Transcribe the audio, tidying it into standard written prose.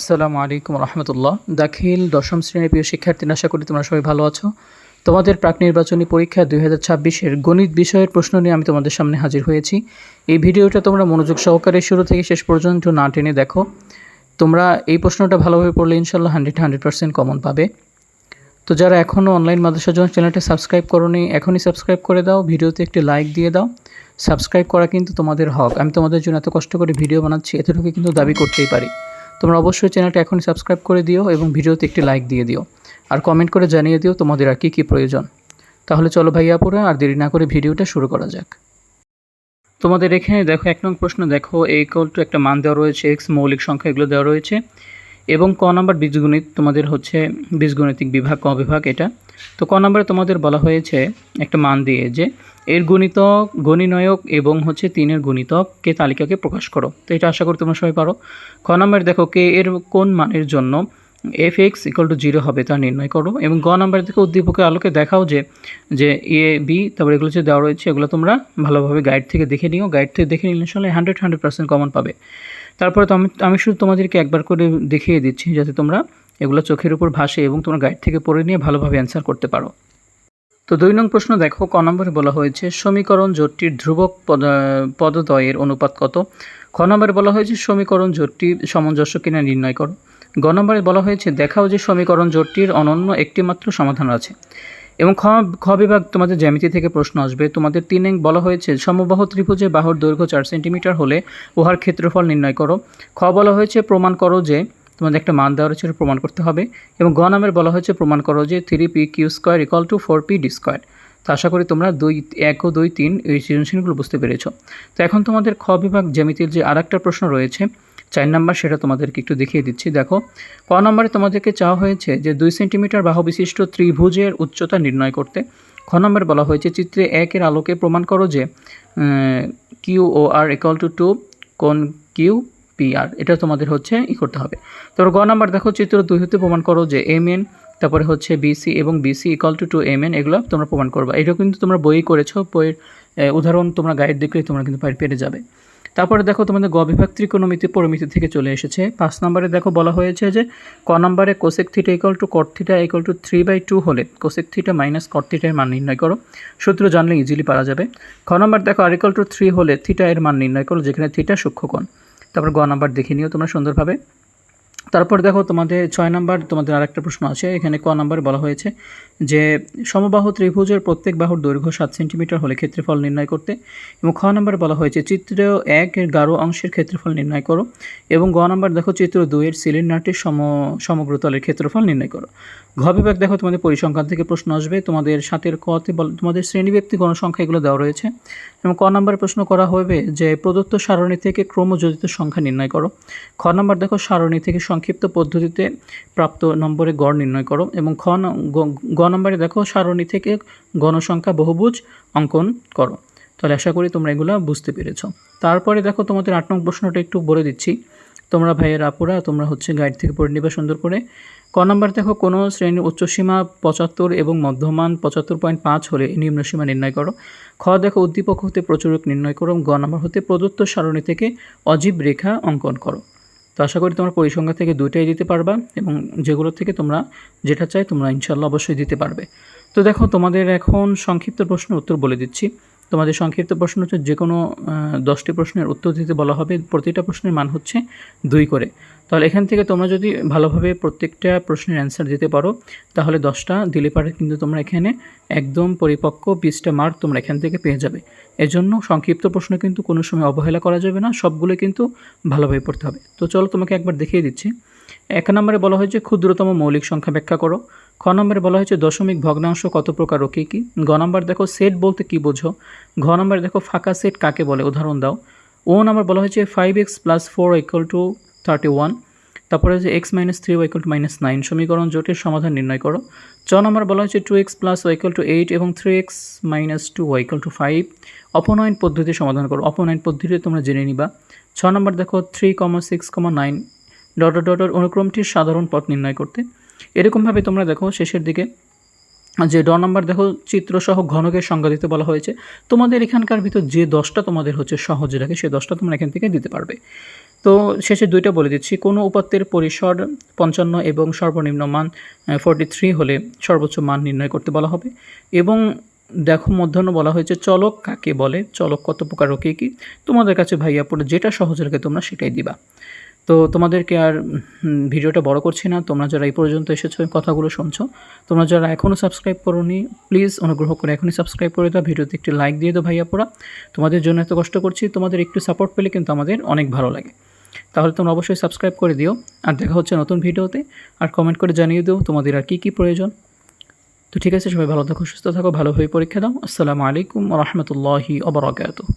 আসসালামু আলাইকুম রহমতুল্লাহ। দাখিল দশম শ্রেণীর প্রিয় শিক্ষার্থী, আশা করি তোমরা সবাই ভালো আছো। তোমাদের প্রাক নির্বাচনী পরীক্ষা 2026-এর গণিত বিষয়ের প্রশ্ন নিয়ে আমি তোমাদের সামনে হাজির হয়েছি। এই ভিডিওটা তোমরা মনোযোগ সহকারে শুরু থেকে শেষ পর্যন্ত না টেনে দেখো। তোমরা এই প্রশ্নটা ভালোভাবে পড়লে ইনশাল্লাহ 100% কমন পাবে। তো যারা এখনও অনলাইন মাদ্রাসা জন্য চ্যানেলটা সাবস্ক্রাইব করোনি, এখনই সাবস্ক্রাইব করে দাও, ভিডিওতে একটি লাইক দিয়ে দাও। সাবস্ক্রাইব করা কিন্তু তোমাদের হক। আমি তোমাদের জন্য এত কষ্ট করে ভিডিও বানাচ্ছি, এতটুকু কিন্তু দাবি করতেই পারি। তোমরা অবশ্যই চ্যানেলটা এখনই সাবস্ক্রাইব করে দিও এবং ভিডিওতে একটি লাইক দিয়ে দিও, আর কমেন্ট করে জানিয়ে দিও তোমাদের আর কী প্রয়োজন। তাহলে চলো ভাইয়াপুরা, আর দেরি না করে ভিডিওটা শুরু করা যাক। তোমাদের এখানে দেখো 1 নং প্রশ্ন দেখো, একটা মান দেওয়া রয়েছে, এক্স মৌলিক সংখ্যা এগুলো দেওয়া রয়েছে, এবং ক নাম্বার বীজগণিত তোমাদের হচ্ছে বীজগণিতিক বিভাগ, ক বিভাগ এটা। তো ক নাম্বারে তোমাদের বলা হয়েছে একটা মান দিয়ে যে এর গুণিতক, গণিনয়ক এবং হচ্ছে 3-এর গুণিতককে তালিকাকে প্রকাশ করো। তো এটা আশা করি তোমরা সবাই পারো। খ নাম্বারে দেখো কে এর কোন মানের জন্য f(x)=0 হবে তা নির্ণয় করো, এবং গ নাম্বার থেকে উদ্দীপকের আলোকে দেখাও যে এ বি তারপর এগুলো যে দেওয়া রয়েছে এগুলো তোমরা ভালোভাবে গাইড থেকে দেখে নিও। গাইড থেকে দেখে নিলে আসলে 100% কমন পাবে। তারপরে তো আমি শুধু তোমাদেরকে একবার করে দেখিয়ে দিচ্ছি যাতে তোমরা এগুলো চোখের উপর ভাসে এবং তোমরা গাইড থেকে পড়ে নিয়ে ভালোভাবে অ্যান্সার করতে পারো। তো 2 নং প্রশ্ন দেখো, ক নম্বরে বলা হয়েছে সমীকরণ জোটটির ধ্রুবক পদদ্বয়ের অনুপাত কত। খ নম্বরে বলা হয়েছে সমীকরণ জোটটি সামঞ্জস্য কিনা নির্ণয় করো। গ নম্বরে বলা হয়েছে দেখাও যে সমীকরণ জোটটির অনন্য একটি মাত্র সমাধান আছে। এবং খ বিভাগ তোমাদের জ্যামিতি থেকে প্রশ্ন আসবে। তোমাদের 3 নং বলা হয়েছে সমবাহু ত্রিভুজে বাহুর দৈর্ঘ্য 4 সেন্টিমিটার হলে উহার ক্ষেত্রফল নির্ণয় করো। খ বলা হয়েছে প্রমাণ করো যে তোমাদের একটা মান দেওয়া রয়েছে, প্রমাণ করতে হবে। এবং গ নামের বলা হয়েছে প্রমাণ করো যে 3pq² = 4pd²। তো আশা করি তোমরা 1 ও 2, 3 এই সৃজনশীলগুলো বুঝতে পেরেছো। তো এখন তোমাদের খ বিভাগ জ্যামিতির যে আরেকটা প্রশ্ন রয়েছে 4 নাম্বার, সেটা তোমাদেরকে একটু দেখিয়ে দিচ্ছি। দেখো ক নম্বরে তোমাদেরকে চাওয়া হয়েছে যে 2 সেন্টিমিটার বাহু বিশিষ্ট ত্রিভুজের উচ্চতা নির্ণয় করতে। খ নম্বরে বলা হয়েছে চিত্রে 1-এর আলোকে প্রমাণ করো যে QOR = 2 কোণ QPR, এটা তোমাদের হচ্ছে করতে হবে। তারপর গ নাম্বার দেখো চিত্র 2 হতে প্রমাণ করো যে MN তারপরে হচ্ছে BC এবং BC = 2MN, এগুলো তোমরা প্রমাণ করবা। এটা কিন্তু তোমরা বই করেছো, বইয়ের উদাহরণ তোমরা গাইড দেখলে তোমরা কিন্তু পেরে যাবে। তারপরে দেখো তোমাদের গ বিভাগ ত্রিকোণমিতি পরিমিতি থেকে চলে এসেছে। 5 নম্বরে দেখো বলা হয়েছে যে ক নম্বরে কোসেক থিটা = কট থিটা = 3/2 হলে কোসেক থিটা - কট থিটা এর মান নির্ণয় করো। সূত্র জানলে ইজিলি পারা যাবে। খ নম্বর দেখো r = 3 হলে থিটা এর মান নির্ণয় করো, যেখানে থিটা সূক্ষ্মকোণ। তারপর গ নাম্বার দেখে নিও তোমরা সুন্দরভাবে। তারপর দেখো তোমাদের 6 নাম্বার তোমাদের আরেকটা প্রশ্ন আছে। এখানে ক নাম্বারে বলা হয়েছে যে সমবাহু ত্রিভুজের প্রত্যেক বাহুর দৈর্ঘ্য 7 সেন্টিমিটার হলে ক্ষেত্রফল নির্ণয় করতে। এবং খ নাম্বারে বলা হয়েছে চিত্র 1-এর গাঢ় অংশের ক্ষেত্রফল নির্ণয় করো। এবং গ নাম্বার দেখো চিত্র 2-এর সিলিন্ডারটির সমগ্রতলের ক্ষেত্রফল নির্ণয় করো। ঘ বিভাগ দেখো তোমাদের পরিসংখ্যান থেকে প্রশ্ন আসবে। তোমাদের 7-এর কতে তোমাদের শ্রেণীব্যাপ্তি গণসংখ্যা এগুলো দেওয়া রয়েছে। এবং ক নাম্বার প্রশ্ন করা হবে যে প্রদত্ত সারণী থেকে ক্রমযোজিত সংখ্যা নির্ণয় করো। খ নাম্বার দেখো সারণী থেকে সংক্ষিপ্ত পদ্ধতিতে প্রাপ্ত নম্বরে গড় নির্ণয় করো। এবং গ নম্বরে দেখো সারণী থেকে গণসংখ্যা বহুভুজ অঙ্কন করো। তাহলে আশা করি তোমরা এগুলো বুঝতে পেরেছো। তারপরে দেখো তোমাদের 8 নং প্রশ্নটা একটু বলে দিচ্ছি, তোমরা ভাইয়ের আপুরা তোমরা হচ্ছে গাইড থেকে পড়ে নিবা সুন্দর করে। ক নম্বর দেখো কোনো শ্রেণীর উচ্চসীমা 75 এবং মধ্যমান 75.5 হলে নিম্নসীমা নির্ণয় করো। খ দেখো উদ্দীপক হতে প্রচুরক নির্ণয় করো। গ নম্বর হতে প্রদত্ত সারণী থেকে অজীব রেখা অঙ্কন করো। তো আশা করি তোমরা পরিসংখ্যা থেকে 2টাই দিতে পারবা, এবং যেগুলো থেকে তোমরা যেটা চাই তোমরা ইনশাল্লাহ অবশ্যই দিতে পারবে। তো দেখো তোমাদের এখন সংক্ষিপ্ত প্রশ্নের উত্তর বলে দিচ্ছি। তোমাদের সংক্ষিপ্ত প্রশ্ন হচ্ছে যে কোনো 10টি প্রশ্নের উত্তর দিতে বলা হবে। প্রতিটা প্রশ্নের মান হচ্ছে 2 করে। তাহলে এখান থেকে তোমরা যদি ভালোভাবে প্রত্যেকটা প্রশ্নের অ্যান্সার দিতে পারো তাহলে 10টা দিলে পারে কিন্তু তোমরা এখানে একদম পরিপক্ক 20টা মার্ক তোমরা এখান থেকে পেয়ে যাবে। এজন্য সংক্ষিপ্ত প্রশ্ন কিন্তু কোনো সময় অবহেলা করা যাবে না, সবগুলো কিন্তু ভালোভাবে পড়তে হবে। তো চলো তোমাকে একবার দেখিয়ে দিচ্ছি। 1 নম্বরে বলা হয়েছে ক্ষুদ্রতম মৌলিক সংখ্যা ব্যাখ্যা করো। খ নম্বরে বলা হয়েছে দশমিক ভগ্নাংশ কত প্রকার ও কী কী। গ নম্বর দেখো সেট বলতে কী বোঝো। ঘ নম্বরে দেখো ফাঁকা সেট কাকে বলে উদাহরণ দাও। ও নম্বর বলা হয়েছে 5x + 4 = 31। তারপরে হচ্ছে x - 3y = -9 সমীকরণ জোটের সমাধান নির্ণয় করো। চ নম্বর বলা হয়েছে 2x + y = 8 এবং 3x - 2y = 5 অপনয়ন পদ্ধতি সমাধান করো। অপনয়ন পদ্ধতি তোমরা জেনে নিবা। 6 নম্বর দেখো 3, 6, 9 ... অনুক্রমটির সাধারণ পথ নির্ণয় করতে। এরকমভাবে তোমরা দেখো শেষের দিকে যে ড নম্বর দেখো চিত্রসহ ঘনকের সংজ্ঞা দিতে বলা হয়েছে। তোমাদের এখানকার ভিতর যে 10টা তোমাদের হচ্ছে সহজ রাখে সেই 10টা তোমরা এখান থেকে দিতে পারবে। তো শেষে দুইটা বলে দিচ্ছি, কোনো উপাত্তের পরিসর 55 এবং সর্বনিম্ন মান 43 হলে সর্বোচ্চ মান নির্ণয় করতে বলা হবে। এবং দেখো মধ্যাহ্ন বলা হয়েছে চলক কাকে বলে, চলক কত প্রকার ও কী কী। তোমাদের কাছে ভাইয়া পুরো যেটা সহজ লাগে তোমরা সেটাই দিবা। তো তোমাদেরকে আর ভিডিওটা বড় করছি না। তোমরা যারা এই পর্যন্ত এসেছো, এই কথাগুলো শুনছো, তোমরা যারা এখনও সাবস্ক্রাইব করোনি, প্লিজ অনুগ্রহ করে এখনই সাবস্ক্রাইব করে দাও, ভিডিওতে একটি লাইক দিয়ে দাও ভাইয়াপুরা। তোমাদের জন্য এত কষ্ট করছি, তোমাদের একটু সাপোর্ট পেলে কিন্তু আমাদের অনেক ভালো লাগে। তাহলে তোমরা অবশ্যই সাবস্ক্রাইব করে দিও। আর দেখা হচ্ছে নতুন ভিডিওতে। আর কমেন্ট করে জানিয়ে দিও তোমাদের আর কী কী প্রয়োজন। তো ঠিক আছে, সবাই ভালো থাকো, সুস্থ থাকো, ভালোভাবে পরীক্ষা দাও। আসসালামু আলাইকুম ওয়া রাহমাতুল্লাহি ওয়া বারাকাতুহু।